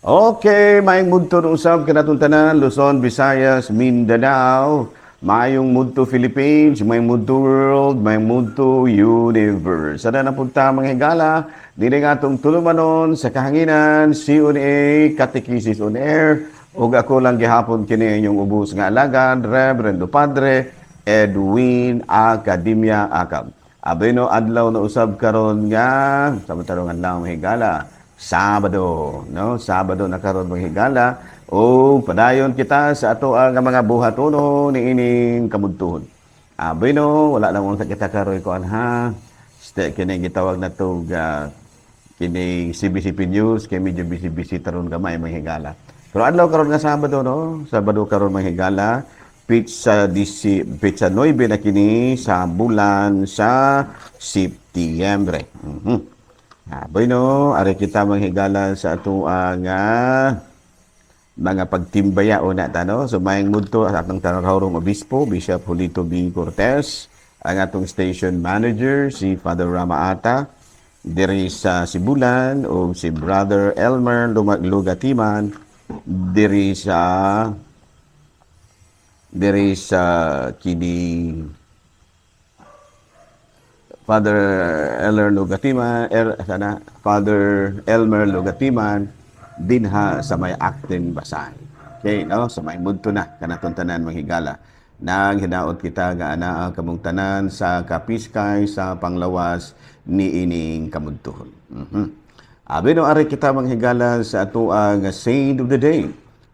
Okay, maayong mudto ng usab kanatong tanan, Luzon, Visayas, Mindanao, maayong mudto Philippines, maayong mudto world, maayong mudto universe. Sada na punta mga higala, dili nga atong tulumanon sa kahanginan, CONA, Catechesis on Air, ug ako lang gihapon kini inyong ubos nga alagad, Reverendo Padre Edwin Academia Acab. Abeno adlaw na usab karon nga samantala adlaw mga higala. Sabado, no? Sabado na karon mga higala o padayon kita sa ato nga mga buhatono ni ining kamudtuhon. Abay no, wala lang sa kita karoy ko ha. Kini gitawag na to kini CBCP News kay medyo busy taron gamay mga higala. Pero adlaw karon nga Sabado no, Sabado karon mga higala. Pizza 9 na kini sa bulan sa Setyembre. Boy no, ari kita manghigala sa ato nga mga pagtimbaya o na no. So maayong mudto sa atong tanawrong obispo, Bishop Julito B. Cortez, ang atong station manager si Father Rama Ata, diri sa Sibulan o si Brother Elmer Lugatiman diri sa kini Father Elmer Lugatiman dinha sa may Actin Basan. Okay, no? Sa may mudto na kanatong tanan manghigala. Nang hinaot kita nga anaa kamong tanan sa kapiskay sa panglawas ni ining kamudtuhon. Abi no ari kita manghigala sa ato ang Saint of the Day,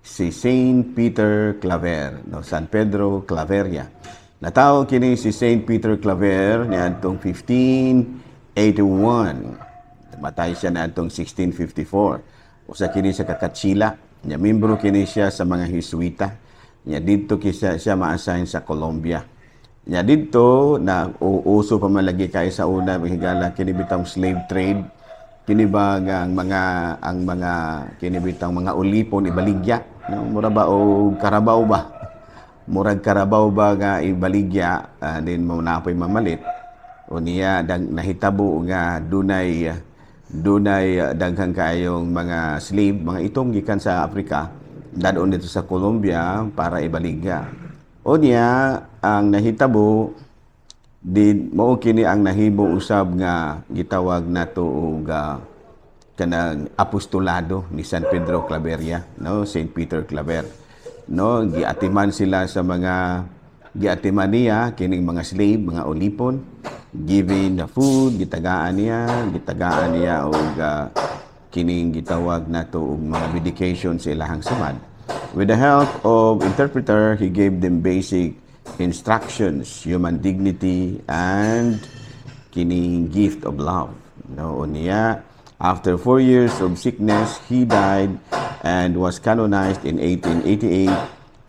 si Saint Peter Claver, no, San Pedro Claveria. Natawo kini si Saint Peter Claver niadtong 1581. Matay siya niadtong 1654. Usa kini sa Kakatsila. Nya membro kini siya sa mga Jesuita. Nya didto siya ma-assign sa Colombia. Nya didto na uso pa man lagi kay sa una higala kini bitang slave trade. Kini ba ang mga kini bitang mga ulipon ibaligya, no? Mura ba o karabaw ba? Murag karabaw ba nga ibaligya din mo napoy mamalit o niya nahitabo nga dunay daghang kaayong mga slave, mga itong gikan sa Africa dadon dito sa Colombia para ibaligya. O niya ang nahitabo din mao kini ang nahibo usab nga gitawag nato og kanang apostolado ni San Pedro Claveria, no, Saint Peter Claver. No, giatiman sila sa mga giatiman niya kining mga slave, mga ulipon, giving the food, gitagaan niya og kining gitawag nato og mga medication sa ilahang samad. With the help of interpreter, he gave them basic instructions, human dignity, and kining gift of love. No, niya after 4 years of sickness, he died and was canonized in 1888,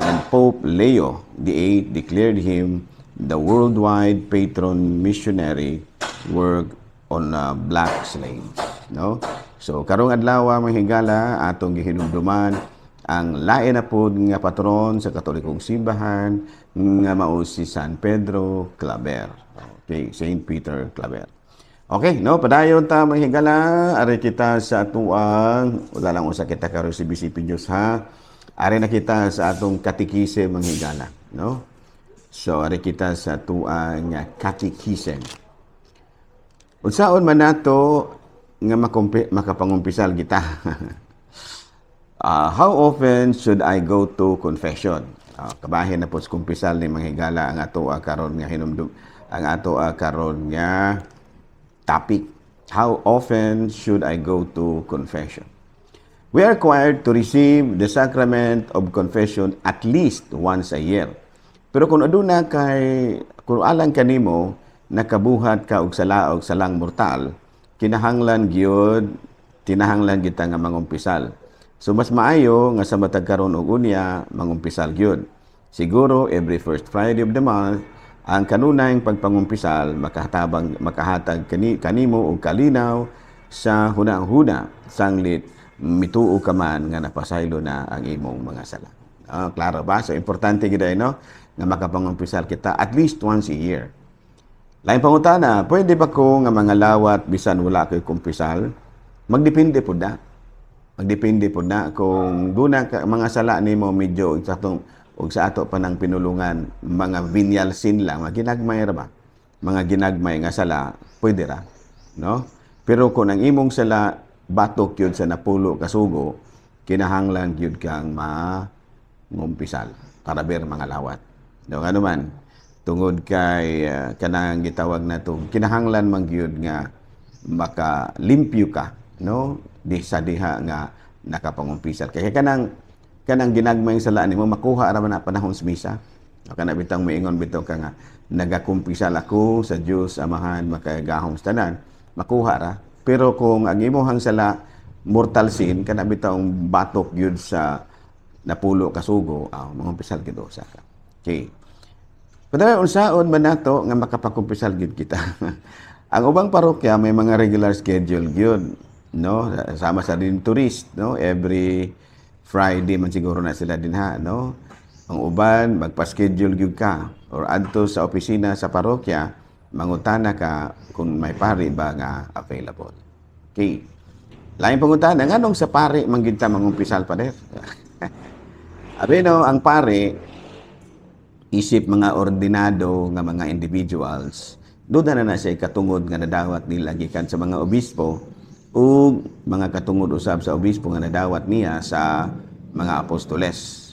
and Pope Leo VIII declared him the worldwide patron missionary work on black slaves. No? So karong adlaw mga higala atong gihinumduman ang lain na pod nga patron sa Katolikong simbahan nga mao si San Pedro Claver. Okay, Saint Peter Claver. Okay, no, padayon ta mga higala, ari kita sa atuang, wala lang usa kita karon si BCP News ha. Ari na kita sa atong katikise mga higala, no? So ari kita sa atuang katikisen. Unsaon man nato nga makapangumpisal kita? How often should I go to confession? Kabahin na po sa kumpisal ni mga higala ang ato karon nga hinumdum, ang ato karon nga topic. How often should I go to confession? We are required to receive the sacrament of confession at least once a year. Pero kung aduna kung alang kanimo nakabuhat ka og salang mortal, tinahanglan gyud kita nga mangumpisal. So mas maayo nga sa matag karon og unya mangumpisal gyud. Siguro every first Friday of the month ang kanunayng pagpangumpisal makahatag kanimo og kalinaw sa hunang-huna sanglit mituo ka man nga napasaylo na ang imong mga sala. Klaro ba? So importante gid no nga makapangumpisal kita at least once a year. Lain pangutana, pwede ba ko nga mga lawat bisan wala koy kumpisal? Magdepende pud na. magdepende po na kung duna ka, mga sala nimo medyo og sa ato pa ng pinulungan mga venial sin lang, mga ginagmay ra ba? Mga ginagmay nga sala, pwede ra, no? Pero kung ang imong sala batok yun sa napulo kasugo, kinahanglan yun kang ngumpisal para ber mga lawat. No, ano man, tungod kay kanang gitawag na to, kinahanglan man gyud nga makalimpyo ka, no? Di sa diha nga nakapangumpisal. Kaya kanang ginagmay sala nimo makuha ra man na panahon sa misa. O kana bitang moingon bitaw ka nga nagakumpisal ako sa Dios Amahan makagahom sa tanan, makuha ra. Pero kung ang imong sala mortal sin kana bitawng batok gyud sa napulo kasugo, mangumpisal gid usa ka. Okay. Pero unsaon man nato nga makapagkumpisal gyud kita. Ang ubang parokya may mga regular schedule gyud, no? Sama sa din tourist, no? Every Friday man siguro na sila din ha, no? Ang uban magpa-schedule gyud ka or adto sa opisina sa parokya mangutana ka kung may pari ba nga available. Okay. Lain pangutana nganong sa pari man gid ta mangumpisal pa der. Abi no, ang pari isip mga ordinado nga mga individuals, doon na siya katungod nga nadawat nila gikan sa mga obispo o mga katungod usab sa obispo nga nadawat niya sa mga apostoles.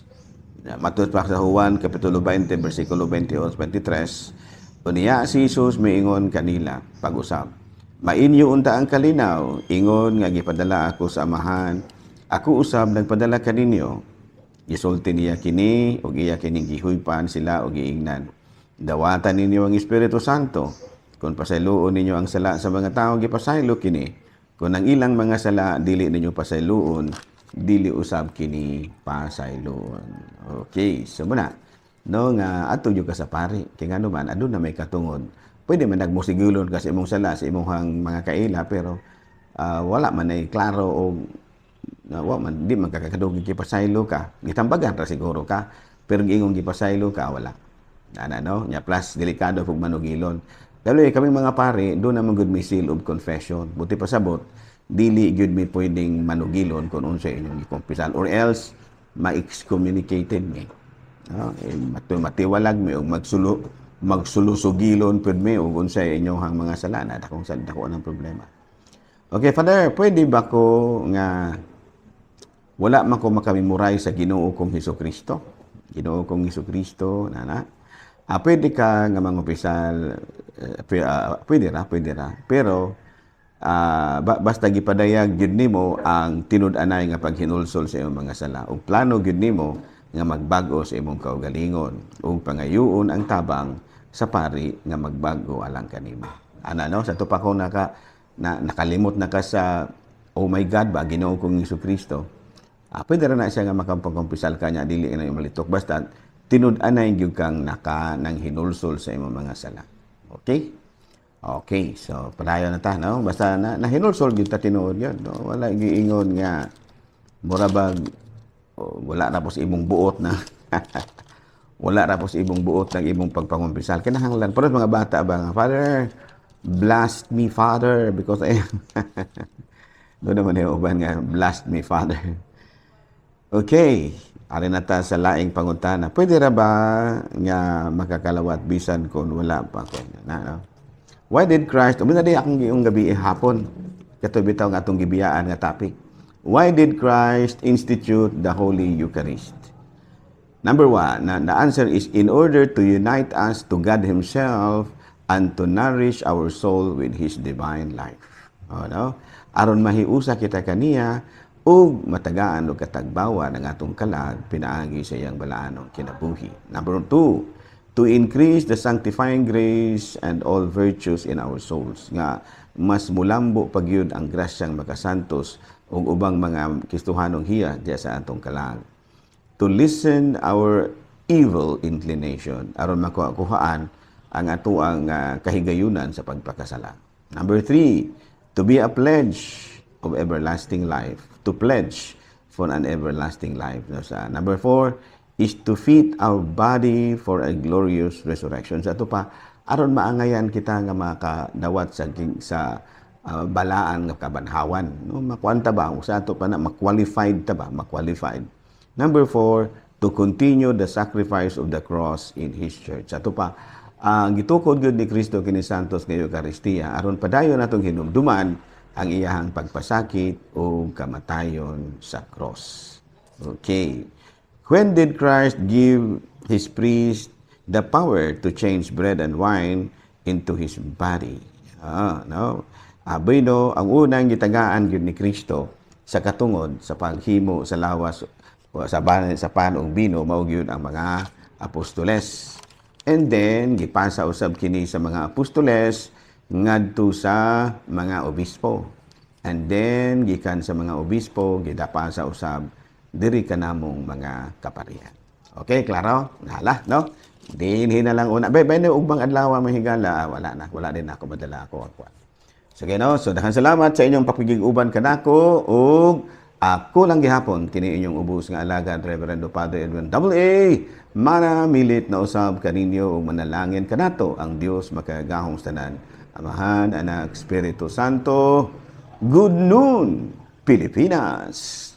Matut pa sa Juan Kapitulo 20, versikulo 22-23, unya si Jesus miingon kanila pag-usab. Mainyo unta ang kalinaw, ingon nga gipadala ako sa Amahan, ako usab nagpadala kaninyo. Gisulti niya kini o iya kining gihuypan sila o giingnan. Dawatan ninyo ang Espiritu Santo. Kung pasayloon ninyo ang sala sa mga tao, gipasaylo kini. Kung ang ilang mga sala, dili ninyo pasayloon, dili usab kini pasayloon. Okay, so muna. No, nga ato yung ka sa pari. Kaya nga naman, adun na may katungod. Pwede man nagmusigulon ka sa imong sala, sa imong mga kaila, pero wala man ay klaro o di man kakadugig gipasaylo ka. Gitambagan ra siguro ka, pero giingong gipasaylo ka wala. No? Nya plus delikado pug manugilon. Daloy kaming mga pare, do na man gud may seal of confession. Buti pasabot, dili gyud mi pwedeng manugilon kung unsa inyong gikumpisal or else ma-excommunicated mi. No? Matiwalag mi og magsulusugilon pud mi og unsa inyong mga sala na dakong dako ng problema. Okay, Father, pwede ba ko nga wala man ko makamemorize sa Ginoo kong Hesukristo? Ginoo kong Hesukristo, nana. Pwede ka nga mangumpisal, pwede ra. Pero, basta gipadayag gyud nimo ang tinud-anay nga paghinulsol sa imong mga sala. Ug plano gyud nimo nga magbago sa imong kaugalingon. Ug pangayuon ang tabang sa pari nga magbago alang kanimo. No? Sa tupa ko nakalimot na ka sa, oh my God ba, Ginoo kong Hesukristo. Pwede rin na siya nga makampagkumpisal ka niya, dili na yung malitok. Basta, tinud-anay yung kang nang hinulsol sa imong mga sala. Okay? Okay, so palayo na ta, no? Basta nahinulsol yung tinuod yun. No? Wala giingon nga, murabag, wala na po sa imong buot na, wala na po sa imong buot ng imong pagpangumpisal. Kinahanglan, pero mga bata ba nga, Father, blast me, Father, because I am, doon naman yung uban nga, blast me, Father. Okay, ari na ta sa laing pangutana. Pwede ra ba nga makakalawat bisan kung wala pa ko no? Why did Christ, umina di akong giung gabi hapon, kato bitaw nga atong gibiyaan nga topic. Why did Christ institute the Holy Eucharist? Number 1, the answer is in order to unite us to God Himself and to nourish our soul with His divine life. No? Aron mahiusa kita kaniya ug matagaan og katagbawa ng atong kalag pinaagi sa iyang balaanong kinabuhi. Number 2, to increase the sanctifying grace and all virtues in our souls. Nga mas mulambo pagyud ang grasyang makasantos ug ubang mga Kristohanong hiya diya sa atong kalag. To lessen our evil inclination aron makuhaan ang atuang kahigayunan sa pagpakasala. Number 3, to be a pledge of everlasting life. To pledge for an everlasting life. Number 4 is to fit our body for a glorious resurrection. Sa ito pa, aron maangayan kita nga makadawat sa balaan nga kabanhawan. No? Makuan ta ba? Usa to pa na, ma-qualified ta ba? Ma-qualified. Number 4, to continue the sacrifice of the cross in His church. Ato pa, ang gitukod gyud ni Kristo kini Santos nga Eucharistia aron padayon natong hinumduman ang iyahang pagpasakit o kamatayon sa cross. Okay. When did Christ give His priest the power to change bread and wine into His body? No? Abino, ang unang gitagaan gyud ni Kristo sa katungod sa paghimo sa lawas sa panong bino mao gyud ang mga apostoles. And then gipasa usab kini sa mga apostoles ngadto sa mga obispo. And then gikan sa mga obispo gidapa sa usab diri kanamong mga kaparian. Okay, klaro? Nala, no? Dinhi na lang una. Bay na ugbang adlaw mahigala, wala din ako madala ako. Sige no, so daghang salamat sa inyong pakigig-uban kanako ug ako lang gihapon kini inyong ubos nga alagad Reverendo Padre Edwin A. Manamilit na usab kaninyo ug manalangin kanato ang Dios makagahong tanan. Amahan, Anak, Espiritu Santo. Good noon, Pilipinas!